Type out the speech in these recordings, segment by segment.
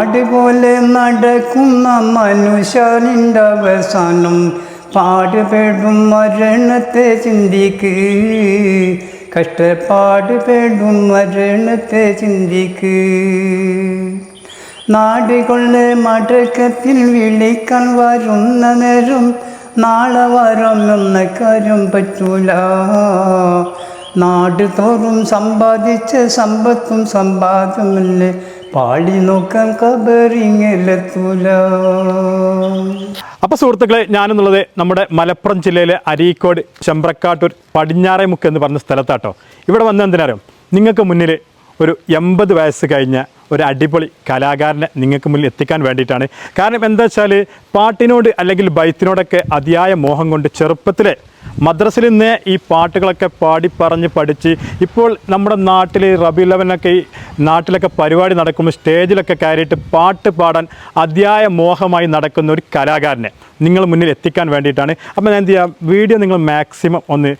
നാട് പോലെ നടക്കുന്ന മനുഷ്യനിൻ്റെ അവസാനം പാടുപെടും മരണത്തെ ചിന്തിക്ക് കഷ്ടപ്പാടുപെടും മരണത്തെ ചിന്തിക്ക് നാടുകളുടെ മടക്കത്തിൽ വിളിക്കാൻ വരുന്ന നേരം നാളെ വരാമെന്ന കാര്യം പറ്റൂല നാട് തോറും സമ്പാദിച്ച സമ്പത്തും സമ്പാദ്യമല്ലേ പാളി നോക്കാൻ കബറിങ്ങെത്തൂല. അപ്പോൾ സുഹൃത്തുക്കളെ, ഞാനെന്നുള്ളത് നമ്മുടെ മലപ്പുറം ജില്ലയിലെ അരീക്കോട് ചെമ്പ്രക്കാട്ടൂർ പടിഞ്ഞാറേമുക്ക് എന്ന് പറഞ്ഞ സ്ഥലത്താട്ടോ. ഇവിടെ വന്ന എന്തിനാരും നിങ്ങൾക്ക് മുന്നിൽ ഒരു 80 വയസ്സ് കഴിഞ്ഞ ഒരു അടിപൊളി കലാകാരനെ നിങ്ങൾക്ക് മുന്നിൽ എത്തിക്കാൻ വേണ്ടിയിട്ടാണ്. കാരണം എന്താ വെച്ചാൽ പാട്ടിനോട് അല്ലെങ്കിൽ ബൈത്തിനോടൊക്കെ അതിയായ മോഹം കൊണ്ട് ചെറുപ്പത്തിലെ മദ്രസയിൽ നിന്നേ ഈ പാട്ടുകളൊക്കെ പറഞ്ഞ് പഠിച്ച് ഇപ്പോൾ നമ്മുടെ നാട്ടിൽ റബീഉൽ അവ്വലിനൊക്കെ ഈ നാട്ടിലൊക്കെ പരിപാടി നടക്കുമ്പോൾ സ്റ്റേജിലൊക്കെ കയറിയിട്ട് പാട്ട് പാടാൻ അതിയായ മോഹമായി നടക്കുന്ന ഒരു കലാകാരനെ നിങ്ങൾ മുന്നിൽ എത്തിക്കാൻ വേണ്ടിയിട്ടാണ്. അപ്പോൾ ഞാൻ എന്ത് ചെയ്യാം, വീഡിയോ നിങ്ങൾ മാക്സിമം ഒന്ന്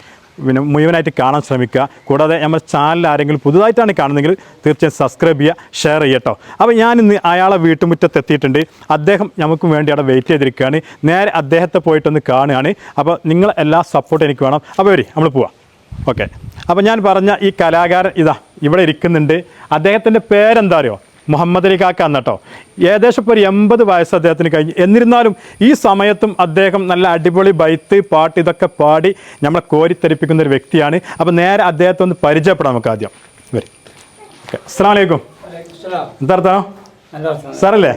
മുഴുവനായിട്ട് കാണാൻ ശ്രമിക്കുക. കൂടാതെ നമ്മുടെ ചാനൽ ആരെങ്കിലും പുതുതായിട്ടാണ് കാണുന്നതെങ്കിൽ തീർച്ചയായും സബ്സ്ക്രൈബ് ചെയ്യുക, ഷെയർ ചെയ്യട്ടോ. അപ്പോൾ ഞാനിന്ന് അയാളെ വീട്ടുമുറ്റത്ത് എത്തിയിട്ടുണ്ട്. അദ്ദേഹം നമുക്ക് വേണ്ടി അവിടെ വെയിറ്റ് ചെയ്തിരിക്കുകയാണ്. നേരെ അദ്ദേഹത്തെ പോയിട്ടൊന്ന് കാണുകയാണ്. അപ്പോൾ നിങ്ങൾ എല്ലാ സപ്പോർട്ടും എനിക്ക് വേണം. അപ്പോൾ വരി നമ്മൾ പോവാം. ഓക്കെ. അപ്പോൾ ഞാൻ പറഞ്ഞ ഈ കലാകാരൻ ഇതാ ഇവിടെ ഇരിക്കുന്നുണ്ട്. അദ്ദേഹത്തിൻ്റെ പേരെന്താ അറിയോ? മുഹമ്മദ് അലി കാക്ക എന്നട്ടോ. ഏകദേശം ഇപ്പോൾ ഒരു 80 വയസ്സ് അദ്ദേഹത്തിന് കഴിഞ്ഞ്. എന്നിരുന്നാലും ഈ സമയത്തും അദ്ദേഹം നല്ല അടിപൊളി ബൈത്ത് പാട്ട് ഇതൊക്കെ പാടി നമ്മളെ കോരിത്തെരിപ്പിക്കുന്ന ഒരു വ്യക്തിയാണ്. അപ്പോൾ നേരെ അദ്ദേഹത്തെ ഒന്ന് പരിചയപ്പെടാം നമുക്ക് ആദ്യം. വരും. ഓക്കെ. അസ്സലാമു അലൈക്കും. എന്താ സാറല്ലേ?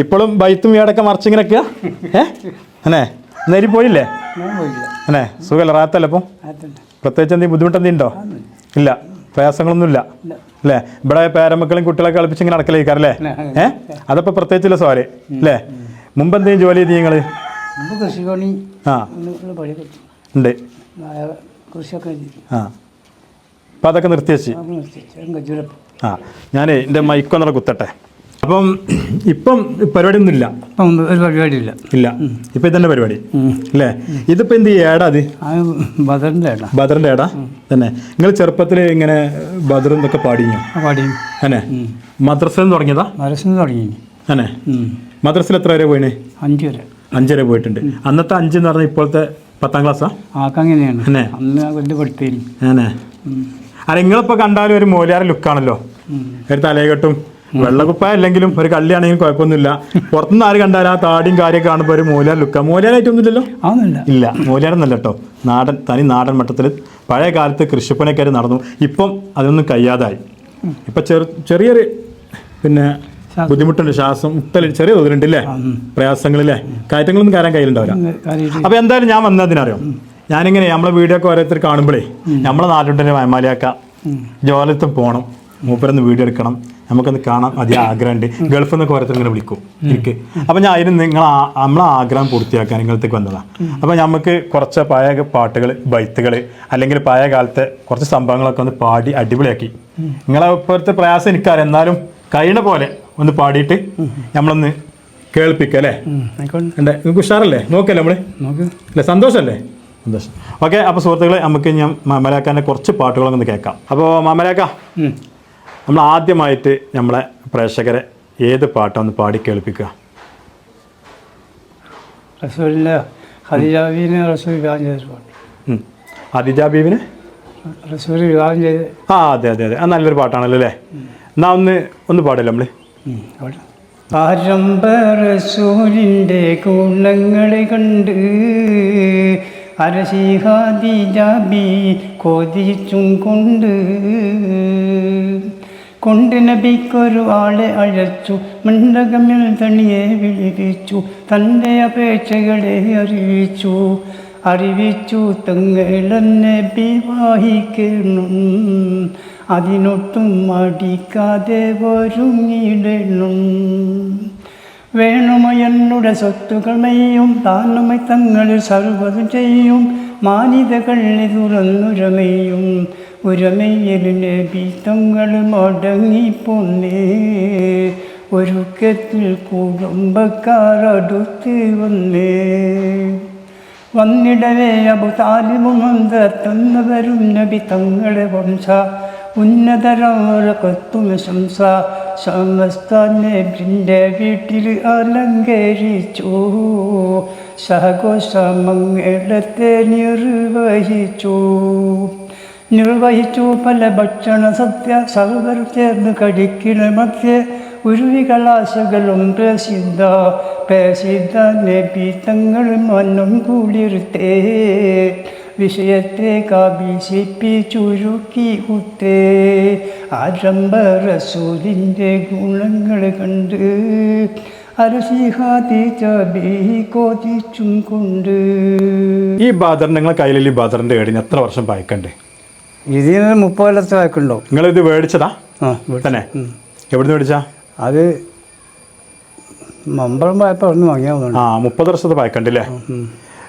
ഇപ്പോഴും ബൈത്തും വീടൊക്കെ മറിച്ചിങ്ങനെയൊക്കെയാ? അല്ലേ നേരി പോയില്ലേ? അല്ലേ സുഖമല്ല, റാത്തല്ലേ? അപ്പം പ്രത്യേകിച്ച് എന്തെങ്കിലും ബുദ്ധിമുട്ടെന്തെങ്കിലും ഉണ്ടോ? ഇല്ല, പ്രയാസങ്ങളൊന്നുമില്ല അല്ലേ? ഇവിടെ പേരമക്കളും കുട്ടികളൊക്കെ കളിപ്പിച്ച് ഇങ്ങനെ നടക്കലേക്കാറല്ലേ? അതപ്പോൾ പ്രത്യേകിച്ചില്ല സോറി അല്ലേ? മുമ്പ് എന്തെങ്കിലും ജോലി ചെയ്ത് നിങ്ങൾ? ആ ഉണ്ട്. ആ അപ്പം അതൊക്കെ നിർത്തിവെച്ച്. ആ ഞാനേ എൻ്റെ മൈക്കൊന്നറ കുത്തട്ടെ. അപ്പം ഇപ്പം പരിപാടിയൊന്നും ഇല്ല? ഒരു പരിപാടിയില്ല. ഇല്ല, ഇപ്പം ഇതന്നെ പരിപാടി അല്ലേ? ഇതിപ്പോൾ എന്ത് ഏടാ? അത് ബദറിൻ്റെ ഏടാ തന്നെ. നിങ്ങൾ ചെറുപ്പത്തിൽ ഇങ്ങനെ ബദർ എന്നൊക്കെ പാടിഞ്ഞോ? പാടിയും അന്നെ. മദ്രസയിൽ തുടങ്ങിയതാ? മദ്രസയിൽ തുടങ്ങി അന്നെ. മദ്രസയിൽ എത്ര വരെ പോയിന്? 5 വരെ. 5 വരെ പോയിട്ടുണ്ട്. അന്നത്തെ 5 എന്ന് പറഞ്ഞാൽ ഇപ്പോഴത്തെ 10ാം ക്ലാസ്സാ? അങ്ങനെയാണ്. അന്നെ. അന്ന് വലിയ പഠിത്തേനി. അന്നെ. അല്ല, നിങ്ങളിപ്പോൾ കണ്ടാലും ഒരു മോലിയാർ ലുക്കാണല്ലോ. ഒരു തലയെക്കെട്ടും വെള്ളക്കുപ്പായ അല്ലെങ്കിലും ഒരു കള്ളിയാണെങ്കിലും കുഴപ്പമൊന്നുമില്ല. പുറത്തുനിന്ന് ആര് കണ്ടാലും ആ താടിയും കാര്യമൊക്കെ കാണുമ്പോൾ ഒരു മോലിയാർ ലുക്കാണ്. മോലിയാരായിട്ടൊന്നുമില്ലല്ലോ? ഇല്ല, മോലിയാരെന്നല്ല കേട്ടോ. തനി നാടൻ മട്ടത്തിൽ പഴയ കാലത്ത് കൃഷിപ്പണിക്കാർ നടന്നു. ഇപ്പം അതൊന്നും കഴിയാതായി. ഇപ്പം ചെറിയൊരു പിന്നെ ബുദ്ധിമുട്ടുണ്ട്. ശ്വാസം മുട്ടൽ ചെറിയ തോതിലുണ്ട് അല്ലേ? പ്രയാസങ്ങളില്ലേ? കയറ്റങ്ങളൊന്നും കയറാൻ കയ്യിലുണ്ടാവില്ല. അപ്പോൾ എന്തായാലും ഞാൻ വന്നതിനറിയോ, ഞാനിങ്ങനെ നമ്മളെ വീഡിയോ ഒക്കെ ഓരോരുത്തർ കാണുമ്പോഴേ നമ്മളെ നാട്ടിലുണ്ടെങ്കിൽ വയമാലിയാക്ക ജോലത്തും പോകണം, മൂപ്പരൊന്ന് വീഡിയോ എടുക്കണം, നമുക്കൊന്ന് കാണാൻ അധികം ആഗ്രഹമുണ്ട്. ഗൾഫിൽ നിന്നൊക്കെ ഓരോരുത്തർ ഇങ്ങനെ വിളിക്കും എനിക്ക്. അപ്പം ഞാൻ അതിന് നമ്മളെ ആഗ്രഹം പൂർത്തിയാക്കാൻ നിങ്ങളത്തേക്ക് വന്നതാണ്. അപ്പം നമുക്ക് കുറച്ച് പഴയ പാട്ടുകൾ, ബൈത്തുകൾ അല്ലെങ്കിൽ പഴയ കാലത്തെ കുറച്ച് സംഭവങ്ങളൊക്കെ ഒന്ന് പാടി അടിപൊളിയാക്കി. നിങ്ങളെ ഇപ്പോഴത്തെ പ്രയാസം എനിക്കറിയാം, എന്നാലും കഴിയുന്ന പോലെ ഒന്ന് പാടിയിട്ട് നമ്മളൊന്ന് കേൾപ്പിക്കുക അല്ലേ? നിങ്ങൾക്ക് ഉഷാറല്ലേ? നോക്കല്ലേ നമ്മൾ അല്ലേ? സന്തോഷമല്ലേ? സന്തോഷം. ഓക്കെ. അപ്പോൾ സുഹൃത്തുക്കളെ, നമുക്ക് ഞാൻ മാമലാക്കാൻ്റെ കുറച്ച് പാട്ടുകളൊക്കെ ഒന്ന് കേൾക്കാം. അപ്പോൾ മാമലാക്ക, നമ്മൾ ആദ്യമായിട്ട് നമ്മളെ പ്രേക്ഷകരെ ഏത് പാട്ടാണ് പാടി കേൾപ്പിക്കുക? ഖദീജ ബീവിനെ റസൂൽ വിവാഹം ചെയ്ത പാട്ട്. ഖദീജ ബീവിനെ റസൂൽ വിവാഹം ചെയ്ത്. ആ അതെ അതെ അതെ, അത് നല്ലൊരു പാട്ടാണല്ലോ അല്ലേ? എന്നാ ഒന്ന് പാടില്ല നമ്മൾ. ആരംഭ റസൂലിൻ്റെ ഗുണങ്ങളെ കണ്ട് അരശി ഖദീജ ബീ കൊതിച്ചും കൊണ്ട് നബിക്കൊരു ആളെ അഴച്ചു, മണ്ഡകമിൽ തണിയെ വിളിപ്പിച്ചു, തൻ്റെ അപേക്ഷകളെ അറിയിച്ചു തങ്ങളെന്നെ വിവാഹിക്കണം, അതിനൊട്ടും മടിക്കാതെ ഒരുങ്ങിയിടണം. വേണമോ എന്നുടെ സ്വത്തുക്കൾ മെയ്യും, താനുമായി തങ്ങളിൽ സർവ്വതും ചെയ്യും, മാനിതകളെ തുറന്നുരമയും, ഉരമയിൽ നബി തങ്ങൾ മടങ്ങിപ്പോന്നേ, ഒരുക്കത്തിൽ കുടുംബക്കാർ അടുത്ത് വന്നിടവേ അബു താലിബും തന്നവരും നബി തങ്ങളെ വംശ ഉന്നതരകത്തും സമസ്താന്റെ വീട്ടിൽ അലങ്കരിച്ചു സഹഘോഷമംഗളത്തെ നിർവഹിച്ചു പല ഭക്ഷണ സത്യ സഹോദർ ചേർന്ന് കടിക്കുന്ന മധ്യ ഉരുവികളാശകളും പ്രസിദ്ധ നബി തങ്ങൾ മന്നും കുളിർത്തേ വിഷയത്തെ കാബിസിപ്പി ചുരുക്കി കുത്തേ ആരംഭ റസൂലിൻ്റെ ഗുണങ്ങൾ കണ്ട് കോതിച്ചും കൊണ്ട്. ഈ ബാദർ നിങ്ങൾ കയ്യിൽ ഈ ബാദറിന്റെ ഏടിന് എത്ര വർഷം പായ്ക്കണ്ടേ? ഇതിന് 30 കൊല്ലത്തെ വാക്കുണ്ടോ? നിങ്ങൾ ഇത് മേടിച്ചതാ തന്നെ? എവിടുന്ന് മേടിച്ചാ? അത് മമ്പളം പോയപ്പോൾ അവിടെ നിന്ന് വാങ്ങിയാൽ 30 വർഷത്തെ പായ്ക്കണ്ടല്ലേ?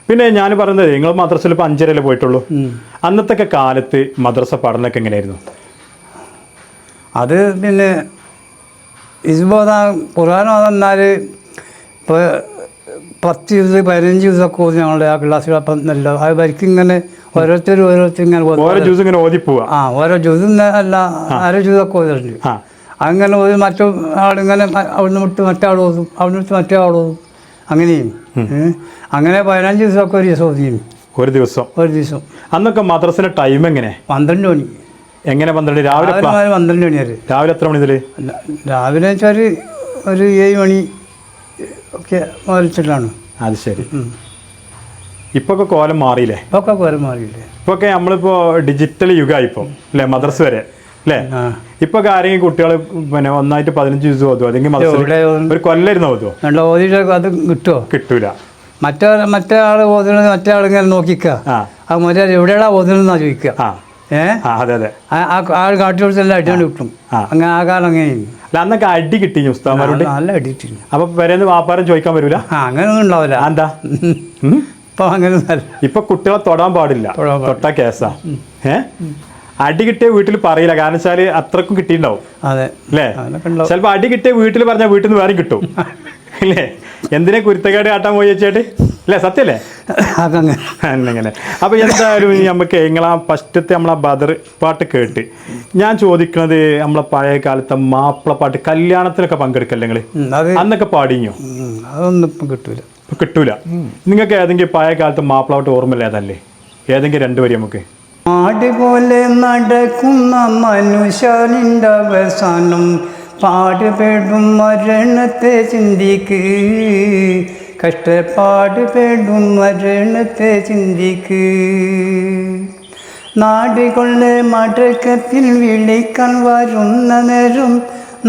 പിന്നെ ഞാൻ പറയുന്നത് നിങ്ങൾ മദ്രസയിൽ ഇപ്പോൾ 5 വരെയല്ലേ പോയിട്ടുള്ളൂ. അന്നത്തെ കാലത്ത് മദ്രസ പഠനമൊക്കെ എങ്ങനെയായിരുന്നു? അത് പിന്നെ ഇതുപോലെ ഖുർആൻ വന്നാൽ ഇപ്പോൾ 10 ദിവസം 15 ദിവസമൊക്കെ ഓതി ഞങ്ങളുടെ ആ ക്ലാസ്സിൽ. അപ്പം നല്ല അത് വരിക്കും ഇങ്ങനെ ഓരോരുത്തർ ഇങ്ങനെ ഓരോ ജ്യൂസ് ഇങ്ങനെ ഓതി പോവാ. ഓരോ ജ്യൂസും അല്ല അര ജ്യൂസൊക്കെ ഓതിട്ടുണ്ട്. അങ്ങനെ ഓതി മറ്റു ആളിങ്ങനെ അവിടുന്ന് വിട്ട് മറ്റേ ആൾ ഓതും, അവിടുന്ന് വിട്ട് മറ്റേ ആൾ ഓതും. അങ്ങനെയും അങ്ങനെ 15 ദിവസമൊക്കെ ഒരു ദിവസം ഓതിയും. ഒരു ദിവസം അന്നൊക്കെ മദ്രസയിലെ ടൈം എങ്ങനെ? 12 മണി. എങ്ങനെ 12? രാവിലെ 12 മണി വരെ. രാവിലെ എത്ര മണി മുതൽ? രാവിലെ വെച്ചാൽ ഒരു 7 മണി ഒക്കെ മുതലിച്ചിട്ടാണ്. അത് ശരി. ഇപ്പൊക്കെ കോലം മാറിയില്ലേ? ഇപ്പൊക്കെ കോലം മാറിയില്ലേ? ഇപ്പൊക്കെ നമ്മളിപ്പോ ഡിജിറ്റൽ യുഗമായി ഇപ്പം അല്ലേ? മദ്രസ വരെ അല്ലേ? ഇപ്പൊ ആരെങ്കിലും കുട്ടികൾ പിന്നെ ഒന്നായിട്ട് 15 ദിവസം ഓതും, അല്ലെങ്കിൽ ഒരു കൊല്ലായിരുന്നു ഓതുവോ? അത് കിട്ടുമോ? കിട്ടൂല. മറ്റേ ആള് ഓതുന്നത് മറ്റേ ആളിങ്ങനെ നോക്കിക്കുക, ആ മറ്റേ എവിടെയാ ഓതുന്നതെന്നാ ചോദിക്കുക. അതെ അതെ, ആൾ കാട്ടി കൊടുത്തെല്ലാം അടിയോണ്ട് കിട്ടും. അങ്ങനെ ആ കാലം അങ്ങനെയും. അല്ല അന്നൊക്കെ അടി കിട്ടി ഉസ്താദ്മാരോട്? നല്ല അടി കിട്ടി. അപ്പൊ പേരെന്ന് വാപ്പാരം ചോദിക്കാൻ വരൂല? അങ്ങനെയൊന്നും ഉണ്ടാവില്ല. എന്താ ഇപ്പൊ അങ്ങനെ ഇപ്പൊ കുട്ടികളെ തൊടാൻ പാടില്ല, തൊട്ടാ കേസാ. അടി കിട്ടിയ വീട്ടിൽ പറയില്ല, കാരണം വെച്ചാല് അത്രക്കും കിട്ടിയിട്ടുണ്ടാവും അല്ലേ? ചിലപ്പോ അടി കിട്ടിയ വീട്ടിൽ പറഞ്ഞാൽ വീട്ടിൽ നിന്ന് വേറെ കിട്ടും അല്ലേ? എന്തിനെ കുരുത്തക്കേട് കാട്ടാൻ പോയി വെച്ചാട്ട് അല്ലേ? സത്യല്ലേ? അങ്ങനെ. അപ്പൊ എന്തായാലും നമുക്ക് നിങ്ങളാ ഫസ്റ്റത്തെ നമ്മളെ ബദർ പാട്ട് കേട്ട് ഞാൻ ചോദിക്കുന്നത്, നമ്മളെ പഴയ കാലത്തെ മാപ്പിളപ്പാട്ട് കല്യാണത്തിനൊക്കെ പങ്കെടുക്കല്ലേ നിങ്ങള്? അന്നൊക്കെ പാടിഞ്ഞോ? അതൊന്നും കിട്ടൂല. നിങ്ങൾക്ക് ഏതെങ്കിലും പഴയ കാലത്ത് മാപ്പിളപ്പാട്ട് ഓർമ്മയില്ല ഏതല്ലേ? ഏതെങ്കിലും 2 വരി നമുക്ക്. ആടുപോലെ നടക്കുന്ന മനുഷ്യനിൻ്റെ അവസാനം പാടുപെടും മരണത്തെ ചിന്തിക്ക്, കഷ്ടപ്പാടുപെടും മരണത്തെ ചിന്തിക്ക്. നാടുകളുടെ മടക്കത്തിൽ വിളിക്കാൻ വരുന്ന നേരം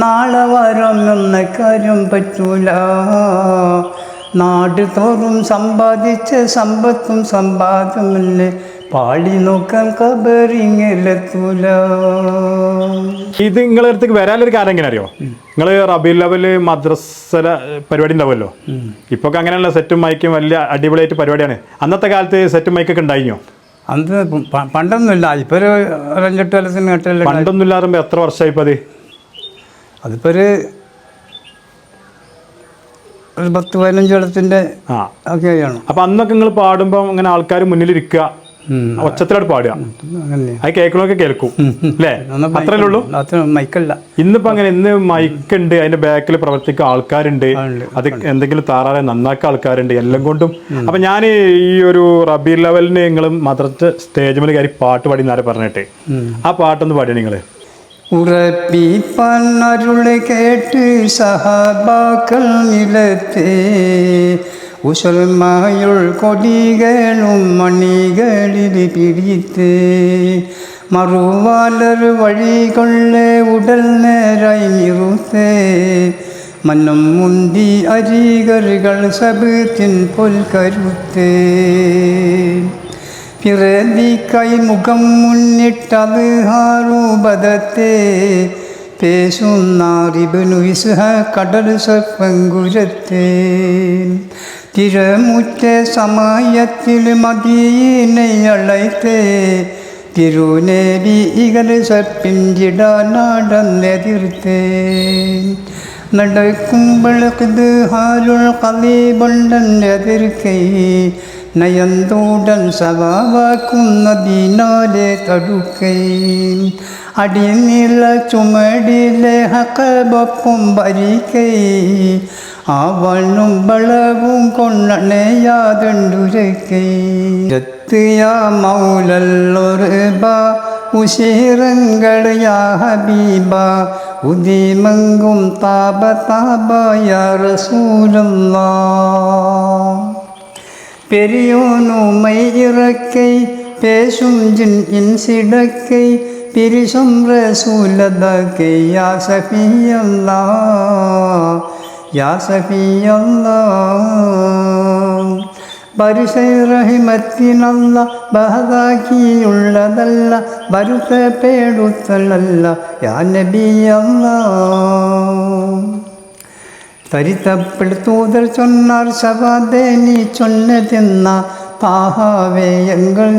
നാളെ വരാമെന്ന കാര്യം പറ്റൂല. നാട് തോറും സമ്പാദിച്ച സമ്പത്തും സമ്പാദമല്ലേ പാടി നോക്കാൻ കബറിങ്ങെത്തൂല. ഇത് നിങ്ങളെ അടുത്തേക്ക് വരാനൊരു കാര്യം എങ്ങനെ അറിയോ? നിങ്ങൾ റബീഉൽ അവ്വൽ മദ്രസ പരിപാടി ഉണ്ടാവുമല്ലോ. ഇപ്പൊ അങ്ങനെയുള്ള സെറ്റും മൈക്കും വലിയ അടിപൊളിയായിട്ട് പരിപാടിയാണ്. അന്നത്തെ കാലത്ത് സെറ്റും മൈക്കൊക്കെ ഉണ്ടായിഞ്ഞോ? അന്ന് പണ്ടൊന്നുമില്ല. ഇപ്പൊ ഒരു 5-8 കൊല്ലത്തിന് കേട്ടല്ലോ. പണ്ടൊന്നും ഇല്ലാറുമ്പോ എത്ര വർഷമായി ഇപ്പൊ? അതിപ്പോ ഒരു 10-15 കൊല്ലത്തിന്റെ ഒക്കെയാണ്. അപ്പൊ അന്നൊക്കെ നിങ്ങൾ പാടുമ്പോ ഇങ്ങനെ ആൾക്കാർ മുന്നിലിരിക്കുക, ഒച്ചത്തിലോട് പാടുക, അത് കേൾക്കണമൊക്കെ കേൾക്കും അല്ലേ? അത്രയല്ലേ ഉള്ളൂ. മൈക്കല്ല. ഇന്നിപ്പോ അങ്ങനെ, ഇന്ന് മൈക്കുണ്ട്, അതിന്റെ ബാക്കിൽ പ്രവർത്തിക്കുന്ന ആൾക്കാരുണ്ട്, അത് എന്തെങ്കിലും താറാറെ നന്നാക്കാൻ ആൾക്കാരുണ്ട്, എല്ലാം കൊണ്ടും. അപ്പൊ ഞാൻ ഈ ഒരു റബീഉൽ അവ്വലിന് നിങ്ങൾ മദ്രസ സ്റ്റേജ് മേൽ കയറി പാട്ട് പാടി എന്നാരെ പറഞ്ഞിട്ട്, ആ പാട്ടൊന്ന് പാടിയ നിങ്ങള്. ഉറപ്പിപ്പന്നരുള് കേട്ട് സഹാബാക്കൾ നിലത്തെ ഉശൽമായുൾ കൊടികളും മണികളിൽ പിടിത്ത് മറുവാലർ വഴികൊള്ളെ ഉടൽ നേരായി നിറുത്തേ മന്നം മുന്തി അരികറുകൾ സബത്തിൻ പൊൽക്കരുത്തേ പിറവിക്കായി മുഖം മുന്നിട്ടത് ഹാരൂപദത്തെ പേശുന്നാറിബിനു ഇസ്ഹ കടൽ സപ്പങ്കുരത്തെ തിരമുറ്റ സമയത്തിൽ മദീനെ അളൈത്തെ തിരുനേബി ഇകൽ സപ്പിഞ്ചിടാനാടന്നെതിർത്തേ നടക്കുമ്പോൾ ഹാരുൾ കളീബുണ്ടെന്നെതിർക്കൈ നയന്തൂടൻ സവാവാക്കുന്ന ദീനാലെ തടുക്കൈ അടിനില ചുമടിലെ ഹക്കബൊപ്പം ഭരിക്കൈ അവളും ബളവും കൊണ്ടണയാതുണ്ടുരക്കൈ യാ മൗലല്ലൊരുബ ഉശീറങ്ങൾ യാ ഹബീബ ഉദിമങ്കും താപ താപ യാ റസൂലല്ലാഹ് பெரியோனுமை இறக்கை பேசும் ஜின் இன்சிடக்கை பிரிசும் ரசூலதக்கை யா சஃபியல்லா யா சஃபியல்லா പരിശൈ റഹിമത്തിനല്ല ബഹദാക്കിയുള്ളതല്ല ബരുത്ത പേടുത്തലല്ല യാ നബിയല്ലാ തരിത്തപ്പെടുത്തൂതൽ ചൊന്നാർ സവാദേ നീ ചൊന്നതെന്ന താഹാവേ എങ്കൾ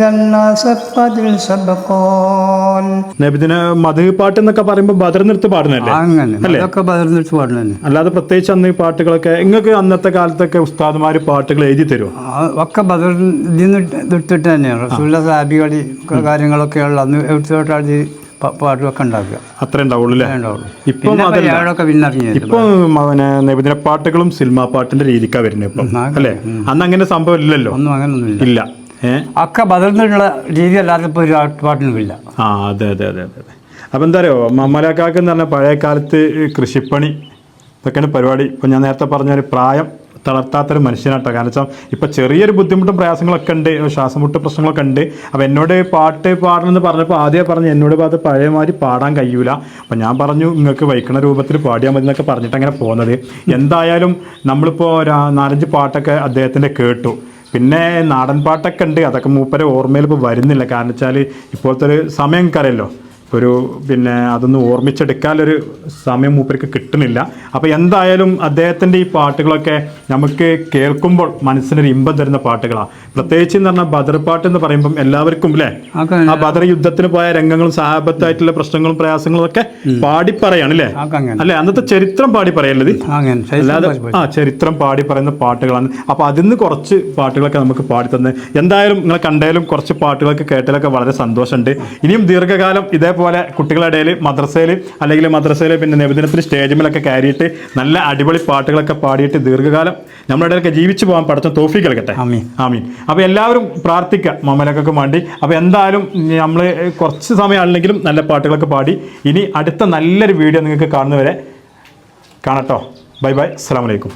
സപ്പതിൽ സബക്കോൻ നബിദിന മധു പാട്ട് എന്നൊക്കെ പറയുമ്പോൾ ബദർ നിർത്ത് പാടുന്നല്ലേ അങ്ങനെ അതൊക്കെ ബദർന്നിട്ട് പാടുന്നു. അല്ലാതെ പ്രത്യേകിച്ച് അന്ന് ഈ പാട്ടുകളൊക്കെ നിങ്ങൾക്ക് അന്നത്തെ കാലത്തൊക്കെ ഉസ്താദുമാര് പാട്ടുകൾ എഴുതി തരുമോ? ഒക്കെ ബദർ ഇതിന്ന് എടുത്തിട്ട് തന്നെയാണ് റസൂലുള്ള സാബികളി കാര്യങ്ങളൊക്കെയുള്ള അന്ന് എടുത്തോട്ട് പാട്ടുമൊക്കെ ഉണ്ടാക്കുക. അത്ര ഉണ്ടാവുള്ളൂ അല്ലേ? ഇപ്പം ഇപ്പൊ നബിദിന പാട്ടുകളും സിനിമ പാട്ടിന്റെ രീതിക്കാ വരുന്നത് ഇപ്പം അല്ലേ? അന്ന് അങ്ങനെ സംഭവം ഇല്ലല്ലോ. ഒന്നും അങ്ങനൊന്നും ഇല്ല. ഒക്കെ ബദർന്നുള്ള രീതി അല്ലാതെ ഇപ്പോൾ ഒരു പാട്ടിനുമില്ല. ആ അതെ അതെ അതെ അതെ. അപ്പം എന്താ പറയുക, മമ്മലക്കാക്ക് എന്ന് പറഞ്ഞാൽ പഴയ കാലത്ത് കൃഷിപ്പണി ഇതൊക്കെയാണ് പരിപാടി. ഇപ്പം ഞാൻ നേരത്തെ പറഞ്ഞ ഒരു പ്രായം തളർത്താത്തൊരു മനുഷ്യനാട്ടോ. കാരണം വെച്ചാൽ ഇപ്പം ചെറിയൊരു ബുദ്ധിമുട്ടും പ്രയാസങ്ങളൊക്കെ ഉണ്ട്, ശ്വാസമുട്ട് പ്രശ്നങ്ങളൊക്കെ ഉണ്ട്. അപ്പോൾ എന്നോട് പാട്ട് പാടണമെന്ന് പറഞ്ഞപ്പോൾ ആദ്യം പറഞ്ഞു എന്നോട് അത് പഴയമാതിരി പാടാൻ കഴിയൂല. അപ്പം ഞാൻ പറഞ്ഞു നിങ്ങൾക്ക് വയ്ക്കണ രൂപത്തിൽ പാടിയാൽ മതി എന്നൊക്കെ പറഞ്ഞിട്ട് അങ്ങനെ പോകുന്നത്. എന്തായാലും നമ്മളിപ്പോൾ 4-5 പാട്ടൊക്കെ അദ്ദേഹത്തിൻ്റെ കേട്ടു. പിന്നെ നാടൻ പാട്ടൊക്കെ ഉണ്ട്, അതൊക്കെ മൂപ്പരെ ഓർമ്മയിൽ ഇപ്പോൾ വരുന്നില്ല. കാരണം വെച്ചാൽ ഇപ്പോഴത്തെ ഒരു സമയം കറിയല്ലോ, ഒരു പിന്നെ അതൊന്നും ഓർമ്മിച്ചെടുക്കാനൊരു സമയം മൂപ്പർക്ക് കിട്ടുന്നില്ല. അപ്പോൾ എന്തായാലും അദ്ദേഹത്തിൻ്റെ ഈ പാട്ടുകളൊക്കെ നമുക്ക് കേൾക്കുമ്പോൾ മനസ്സിനൊരു ഇമ്പം തരുന്ന പാട്ടുകളാണ്. പ്രത്യേകിച്ച് എന്ന് പറഞ്ഞാൽ ബദർ പാട്ട് എന്ന് പറയുമ്പം എല്ലാവർക്കും അല്ലേ ആ ബദർ യുദ്ധത്തിന് പോയ രംഗങ്ങളും സഹാബത്തായിട്ടുള്ള പ്രശ്നങ്ങളും പ്രയാസങ്ങളും ഒക്കെ പാടി പറയാണ് അല്ലേ? അല്ലേ, അന്നത്തെ ചരിത്രം പാടി പറയല്ലത്, അല്ലാതെ ചരിത്രം പാടി പറയുന്ന പാട്ടുകളാണ്. അപ്പോൾ അതിന്ന് കുറച്ച് പാട്ടുകളൊക്കെ നമുക്ക് പാടി തന്നെ. എന്തായാലും നിങ്ങൾ കണ്ടാലും കുറച്ച് പാട്ടുകളൊക്കെ കേട്ടാലൊക്കെ വളരെ സന്തോഷമുണ്ട്. ഇനിയും ദീർഘകാലം ഇതേപോലെ കുട്ടികളുടെ ഇടയിൽ മദ്രസയിൽ പിന്നെ നബിദിനത്തിൽ സ്റ്റേജിലൊക്കെ കയറിയിട്ട് നല്ല അടിപൊളി പാട്ടുകളൊക്കെ പാടിയിട്ട് ദീർഘകാലം നമ്മുടെ ഇടയിലൊക്കെ ജീവിച്ചു പോകാൻ പഠിച്ച തോഫീക്ക് നൽകട്ടെ. ആമീൻ. അപ്പോൾ എല്ലാവരും പ്രാർത്ഥിക്കുക മമ്മലക്കൊക്കെ വേണ്ടി. അപ്പോൾ എന്തായാലും നമ്മൾ കുറച്ച് സമയമാണെങ്കിലും നല്ല പാട്ടുകളൊക്കെ പാടി. ഇനി അടുത്ത നല്ലൊരു വീഡിയോ നിങ്ങൾക്ക് കാണുന്നവരെ കാണട്ടോ. Bye bye. അസ്സലാമു അലൈക്കും.